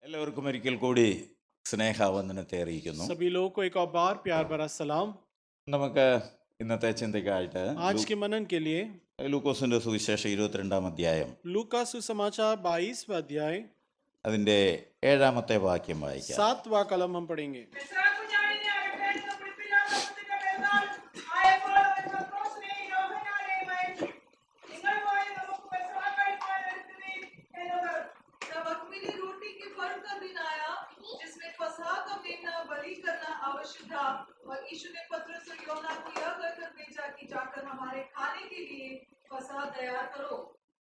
എല്ലാവർക്കും ഒരിക്കൽ കൂടി സ്നേഹവന്ദനത്തെ അറിയിക്കുന്നു. सभी लोगों को एक और बार प्यार भरा सलाम। നമുക്ക് ഇന്നത്തെ ചിന്തയ്ക്കായിട്ട് आज के मनन के लिए ലൂക്കോസിന്റെ സുവിശേഷം 22-ാം അധ്യായം लूका सुसमाचार 22वां अध्याय അതിന്റെ 7-ാമത്തെ വാക്യം വായിക്കാം. 7वां कलम हम पढ़ेंगे।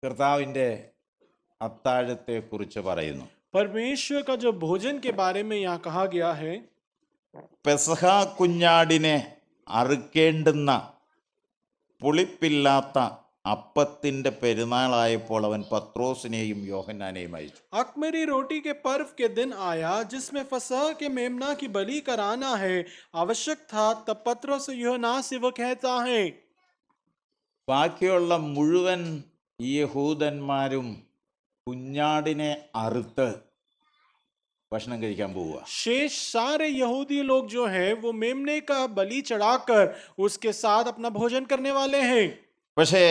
കർത്താവിന്റെ അത്താഴത്തെ കുറിച്ച് പറയുന്നു. परमेश्वर का जो भोजन के बारे में यहाँ कहा गया है, പെസഹ കുഞ്ഞാടിനെ അറുക്കേണ്ടുന്ന പുളിപ്പില്ലാത്ത അപ്പത്തിന്റെ പെരുന്നാളായപ്പോൾ അവൻ പത്രോസിനെയും യോഹന്നാനെയും അയച്ചു. अख़मीरी रोटी के पर्व के दिन आया जिसमें फसह के मेमना की बलि कराना है आवश्यक था। तब पतरस और यूहन्ना से वो कहता है, ബാക്കിയുള്ള മുഴുവൻ യഹൂദന്മാരും കുഞ്ഞാടിനെ അറുത്ത് ഭക്ഷണം കഴിക്കാൻ പോവുക. शेष सारे यहूदी लोग जो है वो मेमने का बलि चढ़ाकर उसके साथ अपना भोजन करने वाले हैं। പക്ഷേ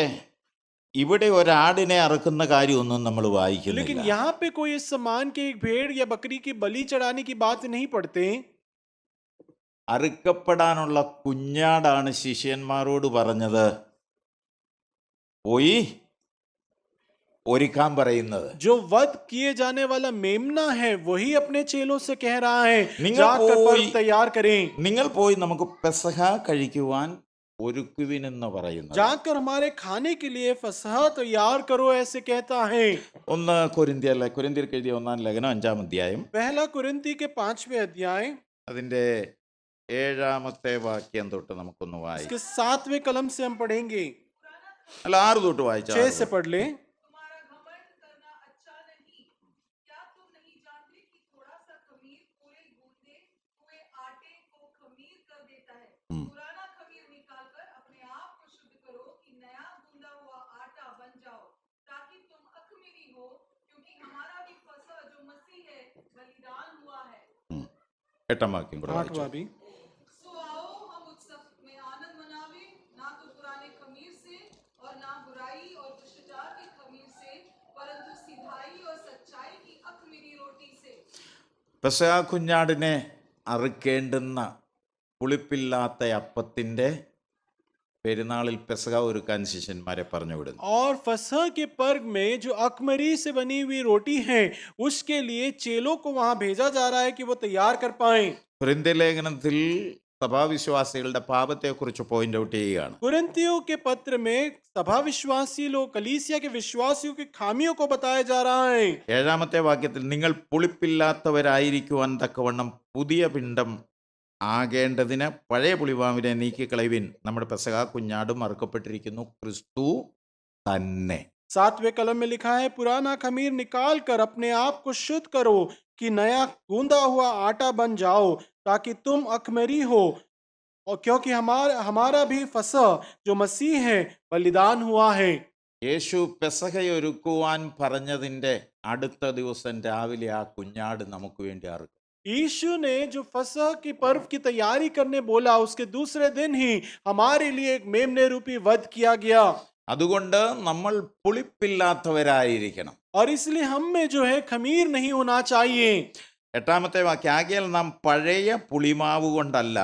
ഇവിടെ ഒരാടിനെ അറുക്കുന്ന കാര്യമൊന്നും നമ്മൾ लेकिन വായിക്കുന്നില്ല. यहाँ पे कोई इस समान के एक भेड़ या बकरी की बलि चढ़ाने की बात नहीं पढ़ते। അറുക്കപ്പെടാനുള്ള കുഞ്ഞാടാണ് ശിഷ്യന്മാരോട് പറഞ്ഞത് പോയി ഒരുക്കാൻ പറയുന്നത്. जो वध किए जाने वाला मेमना है वही अपने चेलों से कह रहा है, നിങ്ങൾ जाकर പോയി पर्व तैयार करें, നിങ്ങൾ പോയി നമുക്ക് പെസഹ കഴിക്കുവാൻ ഒരുക്കുവിനെന്ന് പറയുന്നത്. जाकर हमारे खाने के लिए फसह तैयार करो, ऐसे कहता है। ഒന്ന് കൊരിന്ത്യർക്ക് എഴുതിയ 1-ാം ലേഖനം 5-ാം അധ്യായം पहला कुरिन्ती के 5वें अध्याय അതിന്റെ 7-ാമത്തെ വാക്യം തൊട്ട് നമുക്കൊന്ന് വായിക്കാം. इसके 7वें कलम से हम पढ़ेंगे। അല്ല 6 തൊട്ട് 6 വായിച്ചാൽ से पढ़ ले। എട്ടാം വാക്യം കൂടെ വായിച്ചു. 8वां भी। सो आओ हम उत्सव में आनंद मनावे, ना तो पुराने खमीर से और ना बुराई और दुष्टाचार के खमीर से, परंतु सिधाई और सच्चाई की अख़मीरी रोटी से। പെസഹ കുഞ്ഞാടിനെ അറുക്കേണ്ടുന്ന പുളിപ്പില്ലാത്ത അപ്പത്തിന്റെ പെരുന്നാളിൽ പെസഹ ഒരുക്കാൻ ശിഷ്യന്മാരെ പറഞ്ഞു വിടുന്നു. और फसह के पर्व में जो अख़मीरी से बनी हुई रोटी है उसके लिए चेलों को वहां भेजा जा रहा है कि वो तैयार कर पाएं। കൊരിന്ത്യ ലേഖനത്തിൽ സഭാവിശ്വാസികളുടെ പാപത്തെക്കുറിച്ച് പോയിന്റ് ഔട്ട് ചെയ്യുകയാണ്. कुरिन्थियों के पत्र में सभा विश्वासी लोग कलीसिया के विश्वासियों की खामियों को बताया जा रहा है। 7-ാമത്തെ വാക്യത്തിൽ നിങ്ങൾ പുളിപ്പില്ലാത്തവരായിരിക്കുവാൻ തക്കവണ്ണം പുതിയ പിണ്ഡം ആകേണ്ടതിന് പഴയ പുളിമാവിനെ നീക്കിക്കളയുവിൻ. നമ്മുടെ പെസഹ കുഞ്ഞാടും അറുക്കപ്പെട്ടിരിക്കുന്നു, ക്രിസ്തു തന്നെ. 7वें कलम में लिखा है, पुराना खमीर निकाल कर अपने आप को शुद्ध करो कि नया गूंदा हुआ आटा बन जाओ, ताकि तुम अख़मीरी हो, और क्योंकि हमारा भी फसह जो मसीह है बलिदान हुआ है। യേശു പെസഹയൊരുക്കുവാൻ പറഞ്ഞതിൻ്റെ അടുത്ത ദിവസം രാവിലെ ആ കുഞ്ഞാട് നമുക്ക് വേണ്ടി അറുക്കും. यीशु ने जो फसह की पर्व की तैयारी करने बोला उसके दूसरे दिन ही हमारे लिए एक मेमने रूपी वध किया गया। അതുകൊണ്ട് നമ്മൾ പുളിപ്പില്ലാത്തവരായിരിക്കണം. और इसलिए हम में जो है खमीर नहीं होना चाहिए। 8-ാമത്തെ വാക്യം ആകയാൽ നാം പഴയ പുളിമാവ് കൊണ്ടല്ല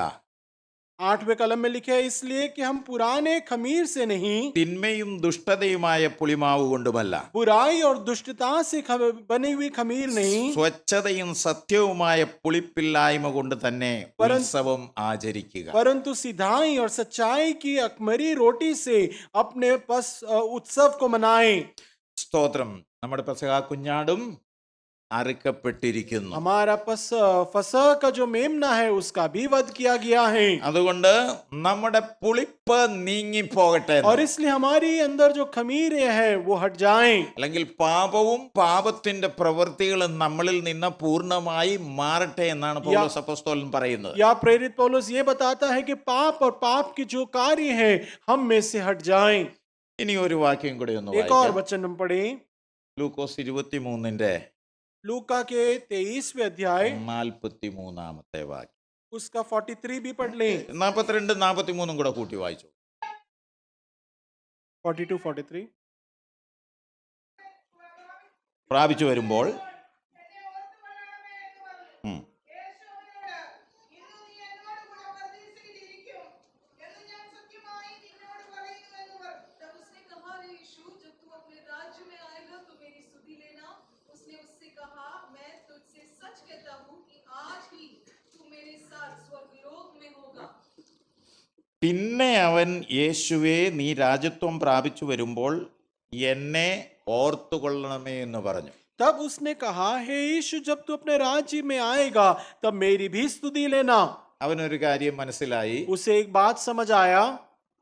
8वें कलम में लिखे है, इसलिए कि हम पुराने खमीर से नहीं, തിന്മയും ദുഷ്ടതയുമായ പുളിമാവ് കൊണ്ടുമല്ല, बुराई और दुष्टता से बनी हुई खमीर नहीं, സ്വച്ഛതയും സത്യവുമായ പുളിപ്പില്ലായ്മ കൊണ്ട് തന്നെ ഉത്സവം ആചരിക്കുക. परंतु सिधाई और सच्चाई की अख़मीरी रोटी से अपने उत्सव को मनाएं। സ്തോത്രം. നമ്മുടെ പെസഹ കുഞ്ഞാടും അറുക്കപ്പെട്ടിരിക്കുന്നു. हमारा फसह का जो मेमना है उसका भी वध किया गया है, അതുകൊണ്ട് നമ്മുടെ പുളിപ്പ് നീങ്ങിപ്പോകട്ടെ. और इसलिए हमारी अंदर जो खमीरें हैं वो हट जाएं, അല്ലെങ്കിൽ പാപവും പാപത്തിന്റെ പ്രവൃത്തികളും നമ്മളിൽ നിന്ന് പൂർണ്ണമായി മാറട്ടെ എന്നാണ് പൗലോസ് അപ്പോസ്തലൻ പറയുന്നത്. या प्रेरित पौलुस ये बताता है कि पाप और पाप के जो कार्य हैं हम में से हट जाएं। ഇനി ഒരു വാക്യം കൂടി ഒന്ന് एक और വായിക്കാം. वचन हम पढ़ें। ലൂക്കോസ് 23-ന്റെ लूका के 23वें अध्याय 43-ാമത്തെ വാക്യം. उसका 43 भी पढ़ लें. 42-43 കൂടെ കൂട്ടി വായിച്ചു. 42-43. പ്രാപിച്ചു വരുമ്പോൾ तब उसने कहा, हे यीशु, जब तू अपने राज्य में आएगा तो मेरी स्तुति लेना. उसने उससे कहा, मैं तुझसे सच कहता हूँ कि आज ही तू मेरे साथ स्वर्गलोक में होगा. പിന്നെ അവൻ യേശുവേ, നീ രാജത്വം പ്രാപിച്ചു വരുമ്പോൾ എന്നെ ഓർത്തുകൊള്ളണമേ എന്ന് പറഞ്ഞു. तब उसने कहा, हे यीशु, जब तू अपने राज्य में आएगा तब मेरी भी स्तुति लेना. അവനൊരു കാര്യം മനസ്സിലായി. उसे एक बात समझ आया,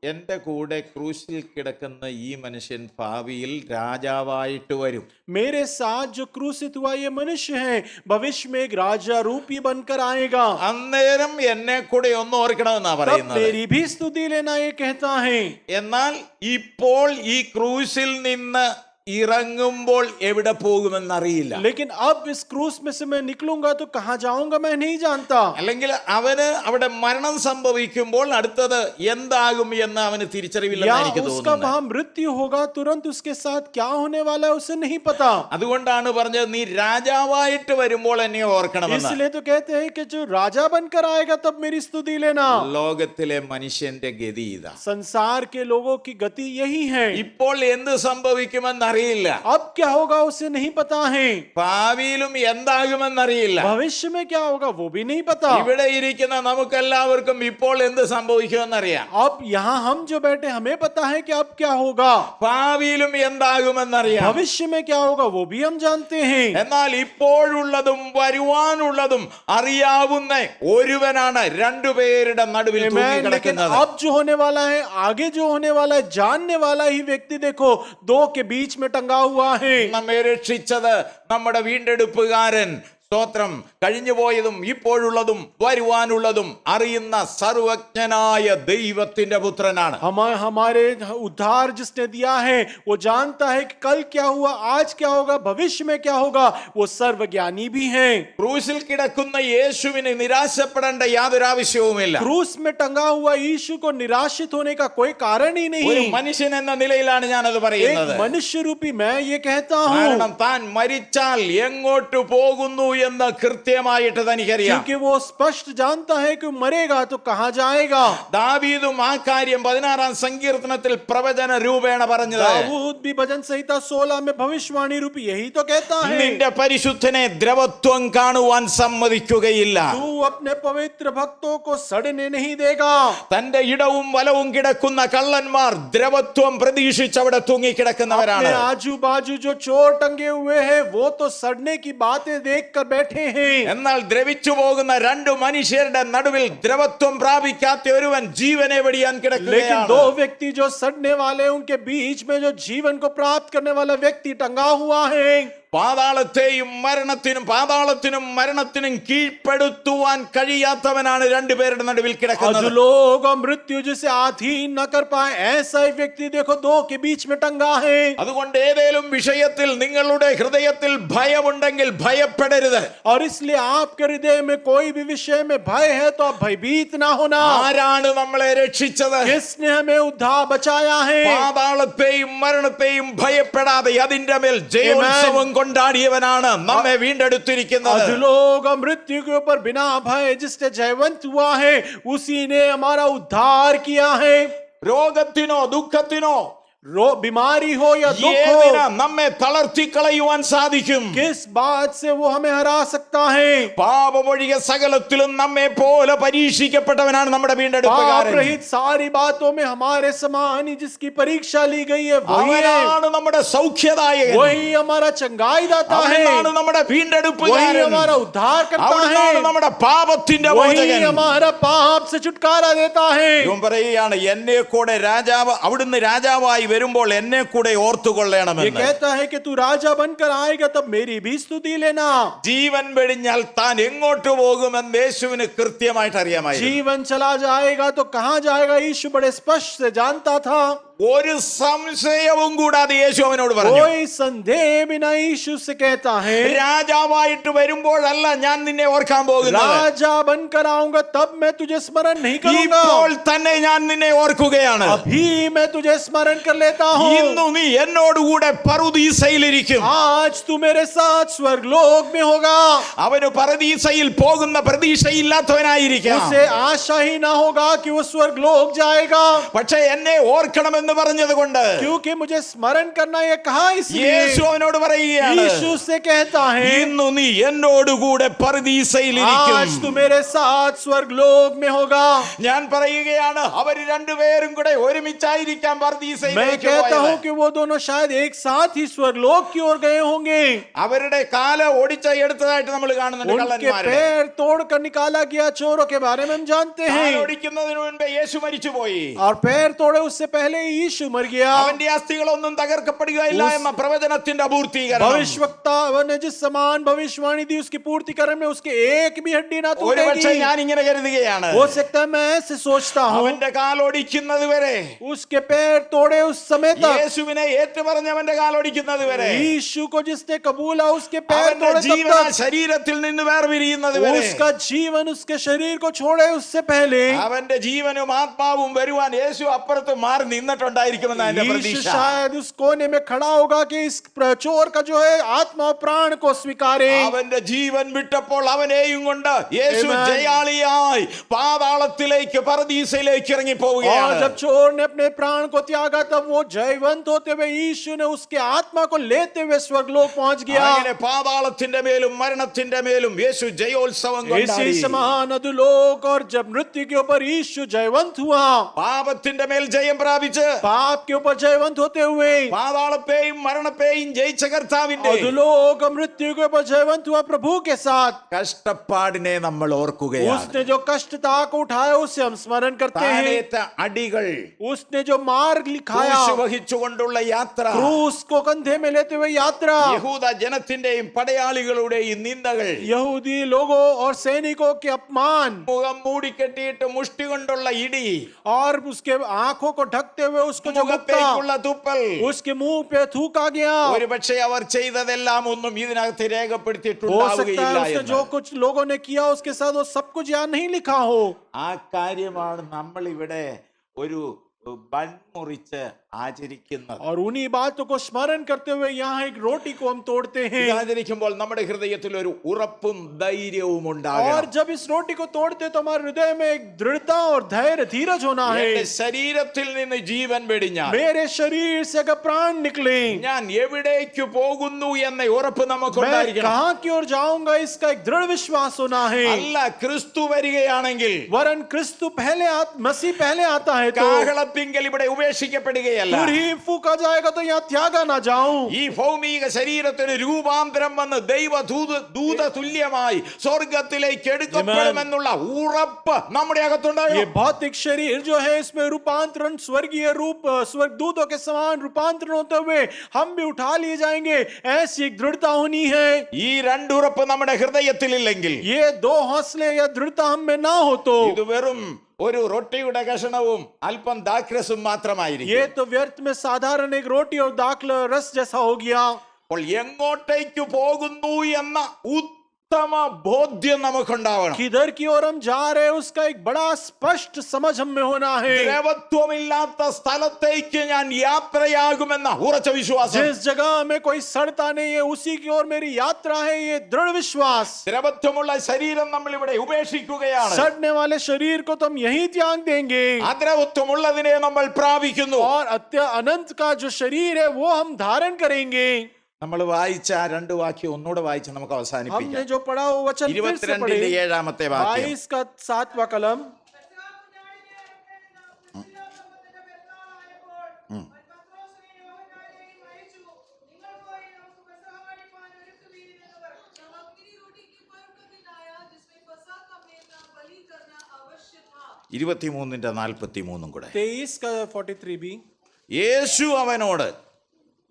എന്റെ കൂടെ ക്രൂശിൽ കിടക്കുന്ന ഈ മനുഷ്യൻ ഭാവിയിൽ രാജാവായിട്ട് വരും. मेरे साथ जो क्रूसित हुआ ये मनुष्य है भविष्य में एक राजा रूपी बनकर आएगा. അന്നേരം എന്നെ കൂടെ ഒന്ന് ഓർക്കണമെന്നാ तब പറയുന്നത്. मेरी भी स्तुति लेना ये कहता है. എന്നാൽ ഇപ്പോൾ ഈ ക്രൂശിൽ നിന്ന് ഇറങ്ങുമ്പോൾ എവിടെ പോകുമെന്നറിയില്ല. लेकिन अब इस क्रूस में से मैं निकलूंगा तो कहां जाऊंगा मैं नहीं जानता. അല്ലെങ്കിൽ അവന് അവിടെ മരണം സംഭവിക്കുമ്പോൾ അടുത്തത് എന്താകും എന്ന് അവന് തിരിച്ചറിവില്ലെന്ന് या എനിക്ക് उसका തോന്നുന്നു. वहां मृत्यु होगा तुरंत उसके साथ क्या होने वाला है उसे नहीं पता. അതുകൊണ്ടാണ് പറഞ്ഞത് നീ രാജാവായിട്ട് വരുമ്പോൾ എന്നെ ഓർക്കണമെന്ന്. इसलिए तो कहते हैं कि जो राजा बनकर आएगा तब मेरी स्तुति लेना. ലോകത്തിലെ മനുഷ്യന്റെ ഗതി ഇതാ. संसार के लोगों की गति यही है. ഇപ്പോൾ എന്ത് സംഭവിക്കുമെന്നറിയില്ല. अब क्या होगा उसे नहीं पता है. ഭാവിയിലും എന്താകുമെന്നറിയില്ല. भविष्य में क्या होगा वो भी नहीं पता. ഇവിടെ ഇരിക്കുന്ന നമുക്കെല്ലാവർക്കും ഇപ്പോൾ എന്ത് സംഭവിക്കുമെന്നറിയാം. अब यहाँ हम जो बैठे हमें पता है कि अब क्या होगा. ഭാവിയിലും എന്താകുമെന്നറിയാം. भविष्य में क्या होगा वो भी हम जानते हैं. എന്നാൽ ഇപ്പോഴുള്ളതും വരുവാനുള്ളതും അറിയാവുന്ന ഒരുവനാണ് രണ്ടുപേരുടെ നടുവിൽ लेकिन തൂങ്ങിക്കിടക്കുന്നത്. अब जो होने वाला है आगे जो होने वाला है जानने वाला ही व्यक्ति देखो दो के बीच में टंगा हुआ है. നമ്മെ രക്ഷിച്ചത് നമ്മുടെ വീണ്ടെടുപ്പുകാരൻ. സ്തോത്രം. കഴിഞ്ഞുപോയതും ഇപ്പോഴുള്ളതും വരുവാനുള്ളതും അറിയുന്ന സർവജ്ഞനായ ദൈവത്തിന്റെ പുത്രനാണ്. हमारे उद्धार जिसने दिया है वो जानता है कि कल क्या हुआ आज क्या होगा भविष्य में क्या होगा. वो सर्वज्ञानी भी है. ക്രൂശിൽ കിടക്കുന്ന യേശുവിന് നിരാശപ്പെടേണ്ട യാതൊരു ആവശ്യവുമില്ല. क्रूस में टंगा हुआ यीशु को निराशित होने का कोई कारण ही ഒരു नहीं. മനുഷ്യൻ എന്ന നിലയിലാണ് ഞാനത് പറയുന്നത്. एक मनुष्य रूपी मैं ये कहता हूँ കാരണം താൻ മരിച്ചാൽ എങ്ങോട്ട് പോകുന്നു എന്ന് കൃത്യമായിട്ട് തനിക്കറിയാം. क्योंकि वो स्पष्ट जानता है कि मरेगा तो कहाँ जाएगा. ദാവീദും ആ കാര്യം 16-ാം സങ്കീർത്തനത്തിൽ പ്രവചന രൂപേണ പറഞ്ഞത്. दाऊद भी भजन संहिता 16 में भविष्यवाणी रूपी यही तो कहता है. നിന്റെ പരിശുദ്ധനെ ദ്രവത്വം കാണുവാൻ സമ്മതിക്കുകയില്ല. तू अपने पवित्र भक्तों को सड़ने नहीं देगा. തന്റെ ഇടവും വലവും കിടക്കുന്ന കള്ളന്മാർ ദ്രവത്വം പ്രതീക്ഷിച്ച് അവിടെ തൂങ്ങിക്കിടക്കുന്നവരാണ്. अपने आजू बाजू जो चोर टंगे हुए हैं वो तो सड़ने की बातें देख कर बैठे हैं. എന്നാൽ ദ്രവിച്ചു പോകുന്ന രണ്ടു മനുഷ്യരുടെ നടുവിൽ ദ്രവത്വം പ്രാപിക്കാത്ത ഒരുവൻ ജീവനെ വെടിയാൻ लेकिन കിടക്കുകയാണ്. दो व्यक्ति जो सड़ने वाले उनके बीच में जो जीवन को प्राप्त करने वाला व्यक्ति टंगा हुआ है. പാതാളത്തെയും മരണത്തിനും കീഴ്പ്പെടുത്തുവാൻ കഴിയാത്തവനാണ് രണ്ടുപേരുടെ നടുവിൽ കിടക്കുന്നത്. अधोलोक और मृत्यु जिसे अधीन न कर पाए ऐसा ही व्यक्ति देखो दो के बीच में टंगा है. അതുകൊണ്ട് ഏതേലും വിഷയത്തിൽ നിങ്ങളുടെ ഹൃദയത്തിൽ ഭയമുണ്ടെങ്കിൽ ഭയപ്പെടരുത്. और इसलिए आपके हृदय में कोई भी विषय में भय है तो आप भयभीत ना होना. ആരാണ് നമ്മളെ രക്ഷിച്ചത്? किसने हमें उद्धार बचाया है. പാതാളത്തെയും മരണത്തെയും ഭയപ്പെടാതെ അതിന്റെ മേൽ ജയോത്സവം കൊണ്ടാടിയവനാണ് നമ്മെ വീണ്ടെടുത്തിരിക്കുന്നത്. अधोलोक और मृत्यु के ऊपर बिना भय जिसने जयवंत हुआ है उसी ने हमारा उद्धार किया है. രോഗത്തിനോ ദുഃഖത്തിനോ बीमारी हो या दुख ഏതിനാ हो നമ്മെ തളർത്തി കളയുവാൻ സാധിക്കും? किस बात से वो हमें हरा सकता है. പാപമൊഴികെ സകലത്തിലും നമ്മെ പോലെ പരീക്ഷിക്കപ്പെട്ടവനാണ് നമ്മുടെ पाप വീണ്ടെടുപ്പുകാരൻ. रहित सारी बातों में हमारे समान ही जिसकी परीक्षा ली गई है वही है. അവനാണ് നമ്മുടെ സൗഖ്യദായകൻ. वही हमारा चंगाई दाता है. അവനാണ് നമ്മുടെ वही വീണ്ടെടുപ്പുകാരൻ. हमारा उद्धार करता അവനാണ് है. നമ്മുടെ പാപത്തിന്റെ वही മോചകൻ. हमारा पाप से छुटकारा देता है. ഇവൻ പറയുകയാണ്, എന്നെ കൂടെ അവിടുന്ന് രാജാവായി വരുമ്പോൾ എന്നെ കൂടെ ये ഓർത്തുകൊള്ളണമെന്ന്. कहता है कि तू राजा बनकर आएगा तब मेरी भी स्तुति लेना. ജീവൻ വെടിഞ്ഞാൽ താൻ എങ്ങോട്ട് പോകുമെന്ന് യേശുവിന് കൃത്യമായിട്ട് അറിയാമായിരുന്നു. जीवन चला जाएगा तो कहां जाएगा यीशु बड़े स्पष्ट से जानता था. ഒരു സംശയവും കൂടാതെ യേശു അവനോട് പറഞ്ഞു, कोई संदेह बिना यीशु से कहता है, രാജാവായിട്ട് വരുമ്പോഴല്ല ഞാൻ നിന്നെ ഓർക്കാൻ പോകുന്നത്, राजा बनकर आऊंगा तब मैं तुझे स्मरण नहीं करूंगा, ഇപ്പോൾ തന്നെ ഞാൻ നിന്നെ ഓർക്കുകയാണ്. अभी मैं तुझे स्मरण कर लेता हूँ. ഇന്നു നീ എന്നോടുകൂടെ പറുദീസയിലിരിക്കും. आज तू मेरे साथ स्वर्गलोक में होगा. അവന് പറുദീസയിൽ പോകുന്ന പ്രതീക്ഷയില്ലാത്തവനായിരിക്കാം. उसे आशा ही ना होगा कि वो स्वर्गलोक जाएगा, പക്ഷെ എന്നെ ഓർക്കണമെന്ന് പറഞ്ഞത് കൊണ്ട് क्योंकि मुझे स्मरण करना ये कहा इसलिए യേശു അവനോട് പറയുകയാണ്, यीशु से कहता है, ഇന്നു നീ എന്നോടുകൂടെ പറുദീസയിലിരിക്കും. आज तू मेरे साथ स्वर्गलोक में होगा. ഞാൻ പറയുകയാണ്, അവർ രണ്ടുപേരും കൂടെ ഒരുമിച്ചായിരിക്കാം मैं പറുദീസയിലേക്ക് कहता हूँ പോയത്. कि वो दोनों शायद एक साथ ही स्वर्गलोक की ओर गए होंगे. അവരുടെ കാല ഓടിച്ച എടുത്തതായിട്ട് നമ്മൾ കാണുന്നുണ്ട്. उनके കള്ളന്മാരുടെ पैर तोड़कर निकाला गया चोरों के बारे में हम जानते കാൽ हैं. ഓടിക്കുന്നതിന് മുൻപേ യേശു മരിച്ചുപോയി. और पैर तोड़े उससे पहले यीशु मर गया. അവന്റെ അസ്ഥികളൊന്നും തകർക്കപ്പെടുകയില്ല എന്ന പ്രവചനത്തിന്റെ അപൂർത്തീകരണം. भविष्यवक्ता ने जिस समान भविष्यवाणी दी उसकी पूर्तिकरण में उसके एक भी हड्डी ना ഒരുപക്ഷെ टूटेगी. ഞാൻ ഇങ്ങനെ കരുതുകയാണ്, हो सकता है मैं ऐसे सोचता हूँ, അവന്റെ കാൽ ഓടിക്കുന്നത് വരെ, उसके पैर तोड़े उस समय तक, യേശുവിനെ ഏറ്റുപറഞ്ഞവന്റെ കാൽ ഓടിക്കുന്നത് വരെ, यीशु को जिसने कबूला उसके पैर അവന്റെ तोड़े तब ജീവൻ तक, ശരീരത്തിൽ നിന്ന് വേർപിരിയുന്നത് വരെ, उसका जीवन उसके शरीर को छोड़े उससे पहले അവന്റെ ജീവനും ആത്മാവും വരുവാൻ യേശു അപ്പുറത്ത് മാറി നിന്നിട്ടുണ്ടായിരിക്കുമെന്ന് എന്റെ यीशु പ്രതീക്ഷ. शायद उस कोने में खड़ा होगा कि इस चोर का जो है आत्मा और प्राण को स्वीकारे. അവന്റെ ജീവൻ വിട്ടപ്പോൾ അവനെയും കൊണ്ട് യേശു Amen. ജയാളിയായി പാതാളത്തിലേക്ക് പറുദീസയിലേക്ക് ഇറങ്ങി और പോവുകയാണ്. जब चोर ने अपने प्राण को त्यागा तब वो जयवंत होते हुए यीशु ने उसके आत्मा को लेते हुए स्वर्गलोक पहुंच गया. അങ്ങനെ പാതാളത്തിന്റെ മേലും മരണത്തിന്റെ മേലും യേശു ജയോത്സവം इसी കൊണ്ടാടി. समान अधोलोक और जब मृत्यु के ऊपर यीशु जयवंत हुआ, പാപത്തിന്റെ മേൽ ജയം പ്രാപിച്ച് पाप के ऊपर जयवंत होते हुए പാതാളത്തെയും മരണത്തെയും ജയിച്ച കർത്താവിന്റെ अधोलोक और मृत्यु के ऊपर जयवंत हुआ प्रभु के साथ. കഷ്ടപ്പാടിനെ നമ്മൾ ഓർക്കുകയാണ്. उसने जो कष्टता को उठाया उसे हम स्मरण करते हैं. താനേറ്റ അടികൾ, उसने जो मार्ग लिखाया, ക്രൂശ് വഹിച്ചുകൊണ്ടുള്ള യാത്ര, क्रूस को कंधे में लेते हुए यात्रा, യഹൂദ ജനത്തിന്റെയും പടയാളികളുടെയും നിന്ദകൾ, यहूदी लोगों और सैनिकों के अपमान, മുഖം മൂടിക്കെട്ടിയിട്ട് മുഷ്ടി കൊണ്ടുള്ള ഇടി, और उसके आंखों को ढकते हुए उसको जो मुक्का, മുഖത്തേക്കുള്ള തുപ്പൽ, उसके मुंह पे थूका गया. ഒരു പക്ഷേ അവർ ചെയ്തതെല്ലാം ഒന്നും ഇതിനകത്ത് हो सकता രേഖപ്പെടുത്തിയിട്ടുണ്ടാവുകയില്ല है उसने എന്ന്. जो कुछ लोगों ने किया उसके साथ वो सब कुछ यहाँ नहीं लिखा हो. ആ കാര്യമാണ് നമ്മൾ ഇവിടെ ഒരു ബൺ മുറിച്ച് ആചരിക്കുന്നത്. और उन्हीं बातों को स्मरण करते हुए यहाँ एक रोटी को हम तोड़ते ഇത് हैं. ആചരിക്കുമ്പോൾ നമ്മുടെ ഹൃദയത്തിൽ ഒരു ഉറപ്പും ധൈര്യവും और ഉണ്ടാകണം. जब इस रोटी को तोड़ते तो हमारे हृदय में एक दृढ़ता और धैर्य धीरज होना है. എന്റെ ശരീരത്തിൽ നിന്ന് ജീവൻ വെടിഞ്ഞാൽ मेरे शरीर से अगर प्राण निकले, ഞാൻ എവിടേക്ക് പോകുന്നു എന്ന ഉറപ്പ് मैं നമുക്കുണ്ടായിരിക്കണം. कहां की ओर जाऊंगा इसका एक दृढ़ विश्वास होना है. അല്ല, ക്രിസ്തു വരികയാണെങ്കിൽ वरन क्रिस्तु पहले मसीह पहले आता है तो കാഹളത്തിങ്കൽ ഇവിടെ ഉപേക്ഷിക്കപ്പെടുകയല്ല. तुरही फूका जाएगा तो यहाँ त्यागा ना जाऊं. ഈ ഭൗമിക ശരീരത്തിന് രൂപാന്തരം വന്ന് ദൂത തുല്യമായി സ്വർഗത്തിലേക്ക് എടുക്കപ്പെടുമെന്നുള്ള ഉറപ്പ് നമ്മുടെ ये അകത്തുണ്ടാകും. भौतिक शरीर जो है इसमें रूपांतरण स्वर्गीय रूप स्वर्गदूतों के समान रूपांतरण होते हुए हम भी उठा लिए जाएंगे, ऐसी एक दृढ़ता होनी है. ഈ രണ്ടുറപ്പ് നമ്മുടെ ഹൃദയത്തിലില്ലെങ്കിൽ ये दो हौसले या दृढ़ता हम में ना हो तो ഇത് വെറും ഒരു റൊട്ടിയുടെ കഷണവും അല്പം ദാക്രസും മാത്രമായിരിക്കും. ये तो व्यर्थ में साधारण एक रोटी और दाखल रस जैसा हो गया. അപ്പോൾ എങ്ങോട്ടേക്ക് പോകുന്നു എന്ന ഉത്തമ ബോധ്യം നമുക്കുണ്ടാവണം. किधर की ओर हम जा रहे हैं उसका एक बड़ा स्पष्ट समझ हम में होना है. ദ്രവത്വമില്ലാത്ത സ്ഥലത്തേക്ക് ഞാൻ യാത്രയാകുമെന്ന ഉറച്ച വിശ്വാസം. जिस जगह में कोई सड़ता नहीं है उसी की ओर मेरी यात्रा है, ये दृढ़ विश्वास. ദ്രവത്വമുള്ള ശരീരം നമ്മൾ ഇവിടെ ഉപേക്ഷിക്കുകയാണ്. सड़ने वाले शरीर को तो हम यही त्याग देंगे അദ്രവത്വമുള്ളതിനെ നമ്മൾ പ്രാപിക്കുന്നു. और अनंत का जो शरीर है वो हम धारण करेंगे. നമ്മൾ വായിച്ച ആ രണ്ട് വാക്യം ഒന്നുകൂടെ വായിച്ച് നമുക്ക് हमने അവസാനിപ്പിക്കാം. जो पढ़ा वो वचन फिर से 22 पढ़े. 7 വാക്യം. 22 का 7वां कलम. बलि करना आवश्यक था. 23-43 കൂടെ. 23 का 43b. യേശു അവനോട്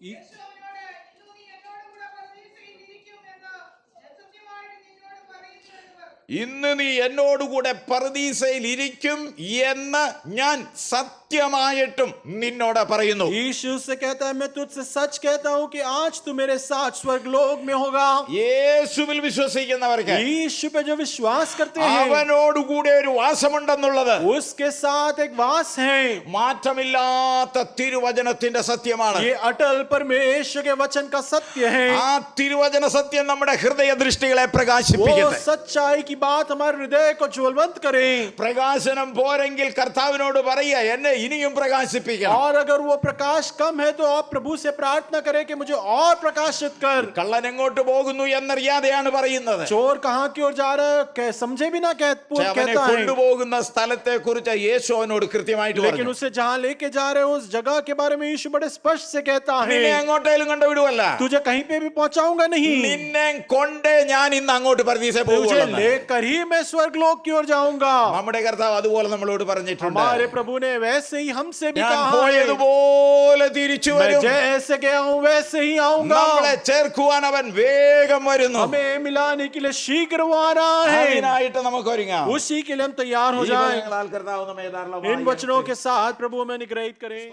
യേശു അവനോട്, ഇന്നു നീ എന്നോടുകൂടെ പറുദീസയിൽ ഇരിക്കും എന്ന് സത്യമായിട്ട് നിന്നോട് പറയുന്നു എന്ന് പറഞ്ഞു. ഇന്ന് നീ എന്നോടുകൂടെ പറുദീസയിൽ ഇരിക്കും എന്ന് ഞാൻ സത്യമായിട്ടും നിന്നോട് പറയുന്നു. यीशु से कहता है, मैं तुझसे सच कहता हूँ कि आज तू मेरे साथ स्वर्गलोक में होगा। യേശുവിൽ വിശ്വസിക്കുന്നവർക്ക് यीशु पे जो विश्वास करते हैं അവനോടുകൂടെ ഒരു വാസമുണ്ടെന്നുള്ളത് उसके साथ एक वास है। മാറ്റമില്ലാത്ത തിരുവചനത്തിന്റെ സത്യമാണ്. ये अटल परमेश्वर के वचन का सत्य है। ആ തിരുവചന സത്യം നമ്മുടെ ഹൃദയ ദൃഷ്ടികളെ वो പ്രകാശിപ്പിക്കട്ടെ. सच्चाई की बात हमारे हृदय को ज्वलंत करे। പ്രകാശനം പോരെങ്കിൽ കർത്താവിനോട് പറയുക, എന്നെ ഇനിയും പ്രകാശിപ്പിക്കണം. और अगर वो प्रकाश कम है तो आप प्रभु से प्रार्थना करें कि मुझे और प्रकाशित कर। കള്ളൻ എങ്ങോട്ട് പോകുന്നു എന്നറിയാതെയാണ് പറയുന്നത്. चोर कहाँ की ओर जा रहा है समझे भी ना പക്ഷേ അവനെ कहता है। കൊണ്ടുപോകുന്ന സ്ഥലത്തെ കുറിച്ച് യേശു അവനോട് കൃത്യമായിട്ട് लेकिन പറഞ്ഞു. उसे जहाँ लेके जा रहे हो उस जगह के बारे में यीशु बड़े स्पष्ट से कहता നിന്നെ है, അങ്ങോട്ടേലും കൊണ്ടുവിടുവല്ല, तुझे कहीं पे भी पहुंचाऊंगा नहीं, നിന്നെ കൊണ്ടേ ഞാൻ ഇന്ന് അങ്ങോട്ട് പറുദീസ तुझे പോകുന്നു. लेकर ही मैं स्वर्गलोक की ओर जाऊंगा। നമ്മുടെ കർത്താവ് അതുപോലെ നമ്മളോട് പറഞ്ഞിട്ടുണ്ട്. हमारे प्रभु ने वैसे ही हमसे भी ഞാൻ कहा है, പോയതുപോലെ തിരിച്ചു मैं വരും. जैसे गया हूँ वैसे ही आऊंगा। നമ്മളെ ചേർക്കുവാൻ അവൻ വേഗം വരുന്നു. हमें मिलाने के लिए शीघ्र वो आ रहा है। അതിനായിട്ട് നമുക്ക് ഒരുങ്ങാം. उसी के लिए हम तैयार हो ഈ जाएं। വചനങ്ങളാൽ കർത്താവ് നമ്മെ ധാരാളമായി इन वचनों के साथ प्रभु हमें निग्रहित करें।